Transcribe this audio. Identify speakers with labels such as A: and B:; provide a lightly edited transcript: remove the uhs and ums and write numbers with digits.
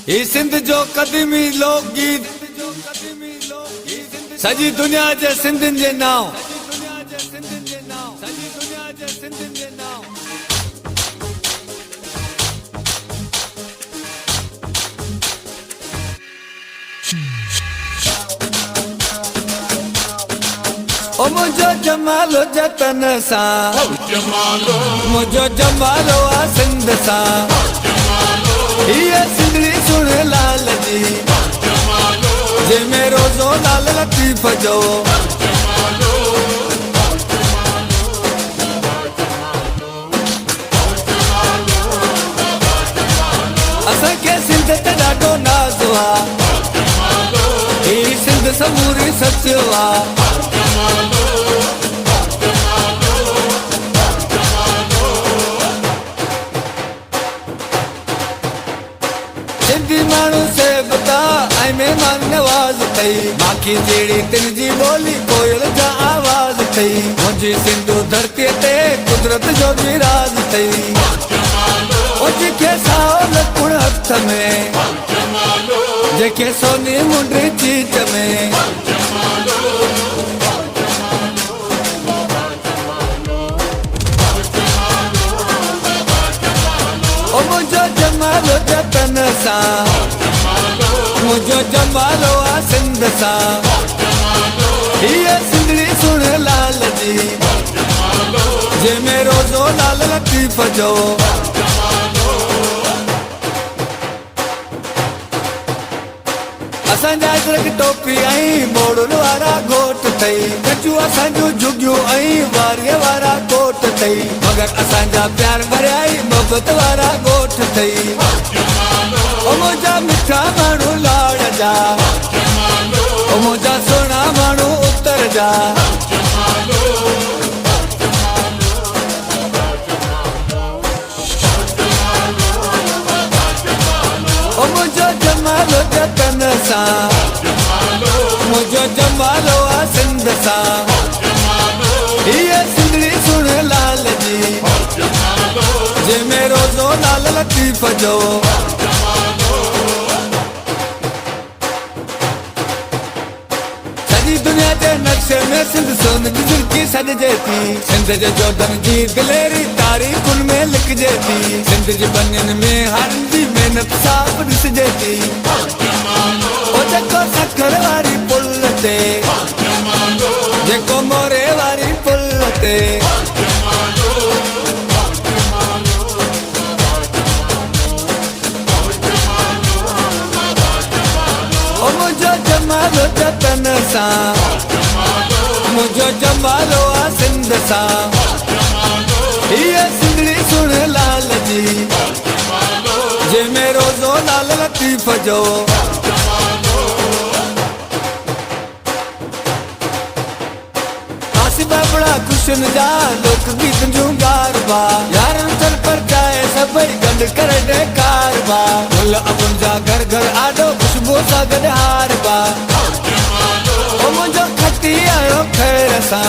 A: ये सिंध जो कदीमी लोकगीत सजी दुनिया जे सिंधिन जे नाव ओ मुझो जमालो जतन सा मुझो जमालो आ सिंध सा ये सिंधड़ी सुन लाल जी जे मेरो जो लाल लतीफ जो असां के सिंध ते ॾाढो नाज़ हुआ ही सिंध समूरी सच हुआ सिंधी माण्हू से बता ऐं मेहमान नवाज़ थई माखी जहिड़ी तिन जी ॿोली कोयल जा आवाज़ थई मुंहिंजी सिंधू धरतीअ ते कुदरत जो बि राज़ थई जेके साओ लकुण हथ में जेके सोनी मुंडी चीच में ओ मुझो जमालो जतन सा मुझो जमालो आ सिंध सा ये सिंधड़ी सुन लाल जी जे मेरो जो लाल लतीफ जो असांजा अजरक टोपी ऐं मोड़ुनि वारा घोट थई कचू असांजूं झुगियूं ऐं वारीअ वारा कोट थई मगर असांजा प्यार भरिया ई मोहबत वारा ॻोठ थई ओ मुंहिंजा मिठा माण्हू लाड़ जा ओ मुंहिंजा सुहिणा माण्हू उत्तर जा ओ मुंहिंजो जमालो जतन सा मुंहिंजो जमालो आ सिंध सा ये सिंधड़ी सुन लाल जी जे मेरो जो लाल लतीफ जो सॼी दुनिया जे नक्शे में सिंध सोन जी झिरकी सॾिजे थी सिंध जे जोधन जी दिलेरी तारीख़ुनि में लिखिजे थी सिंध जी बनियुनि में हारनि जी मेहनत साफ़ ॾिसिजे थी ओ जेको सखर वारी पुल ते जेको मोरे वारी पुल ते ओ मुंहिंजो जमालो जतन सा मुंहिंजो जमालो आ सिंध सा ये सिंधड़ी सुन लाल जी जे मेरो जो लाल लतीफ जो आसिबा बड़ा खुशन जा लोक गीत जूं गारबा यारन चल पर जाए सभई गंड करे दे कारबा फुल अबुन जा घर घर आडो खुशबू सा गॾ हारबा ओ मुंहिंजो खटी आयो खैर सा